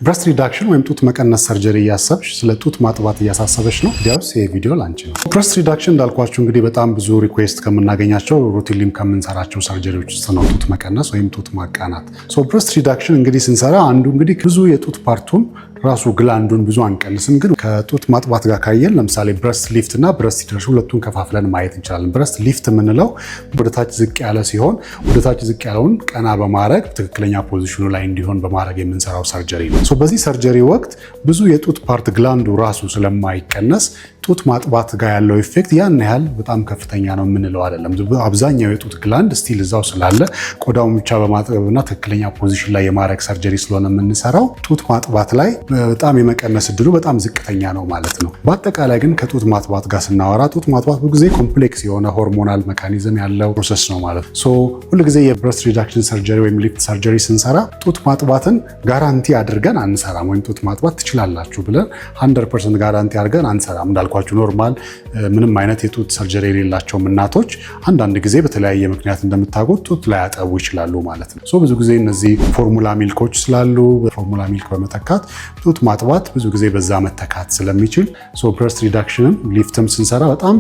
ብረስት ሪዳክሽን ወይም ጡት መቀነስ ሰርጀሪ እያሰብሽ ስለ ጡት ማጥባት እያሳሰበሽ ነው? ዲያውስ ይሄ ቪዲዮ ላንቺ ነው። ብረስት ሪዳክሽን እንዳልኳችሁ እንግዲህ በጣም ብዙ ሪኩዌስት ከምናገኛቸው ሩቲንሊ ከምንሰራቸው ሰርጀሪዎች ውስጥ ነው ጡት መቀነስ ወይም ጡት ማቃናት። ብረስት ሪዳክሽን እንግዲህ ስንሰራ አንዱ እንግዲህ ብዙ የጡት ፓርቱን ራሱ ግላንዱን ብዙ አንቀንስም፣ ግን ከጡት ማጥባት ጋር ካየን ለምሳሌ ብረስት ሊፍት እና ብረስት ቲደርሽ ሁለቱን ከፋፍለን ማየት እንችላለን። ብረስት ሊፍት የምንለው ወደታች ዝቅ ያለ ሲሆን ወደታች ዝቅ ያለውን ቀና በማድረግ ትክክለኛ ፖዚሽኑ ላይ እንዲሆን በማድረግ የምንሰራው ሰርጀሪ ነው። በዚህ ሰርጀሪ ወቅት ብዙ የጡት ፓርት ግላንዱ ራሱ ስለማይቀነስ ጡት ማጥባት ጋር ያለው ኢፌክት ያን ያህል በጣም ከፍተኛ ነው የምንለው አይደለም። አብዛኛው የጡት ግላንድ ስቲል እዛው ስላለ ቆዳውን ብቻ በማጥበብና ትክክለኛ ፖዚሽን ላይ የማድረግ ሰርጀሪ ስለሆነ የምንሰራው ጡት ማጥባት ላይ በጣም የመቀነስ እድሉ በጣም ዝቅተኛ ነው ማለት ነው። በአጠቃላይ ግን ከጡት ማጥባት ጋር ስናወራ ጡት ማጥባት ብዙ ጊዜ ኮምፕሌክስ የሆነ ሆርሞናል ሜካኒዝም ያለው ፕሮሰስ ነው ማለት ነው። ሁሉ ጊዜ የብረስት ሪዳክሽን ሰርጀሪ ወይም ሊፍት ሰርጀሪ ስንሰራ ጡት ማጥባትን ጋራንቲ አድርገን አንሰራም። ወይም ጡት ማጥባት ትችላላችሁ ብለን 100% ጋራንቲ አድርገን አንሰራም። እንዳልኳችሁ ኖርማል ምንም አይነት የጡት ሰርጀሪ የሌላቸውም እናቶች አንዳንድ ጊዜ በተለያየ ምክንያት እንደምታውቁት ጡት ላይ ያጠቡ ይችላሉ ማለት ነው። ብዙ ጊዜ እነዚህ ፎርሙላ ሚልኮች ስላሉ ፎርሙላ ሚልክ በመተካት ጡት ማጥባት ብዙ ጊዜ በዛ መተካት ስለሚችል ብረስት ሪዳክሽንም ሊፍትም ስንሰራ በጣም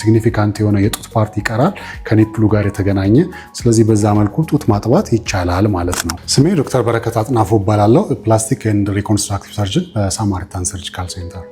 ሲግኒፊካንት የሆነ የጡት ፓርት ይቀራል ከኒፕሉ ጋር የተገናኘ። ስለዚህ በዛ መልኩ ጡት ማጥባት ይቻላል ማለት ነው። ስሜ ዶክተር በረከት አጥናፎ እባላለሁ። ፕላስቲክ ኤንድ ሪኮንስትራክቲቭ ሰርጅን በሳማሪታን ሰርጂካል ሴንተር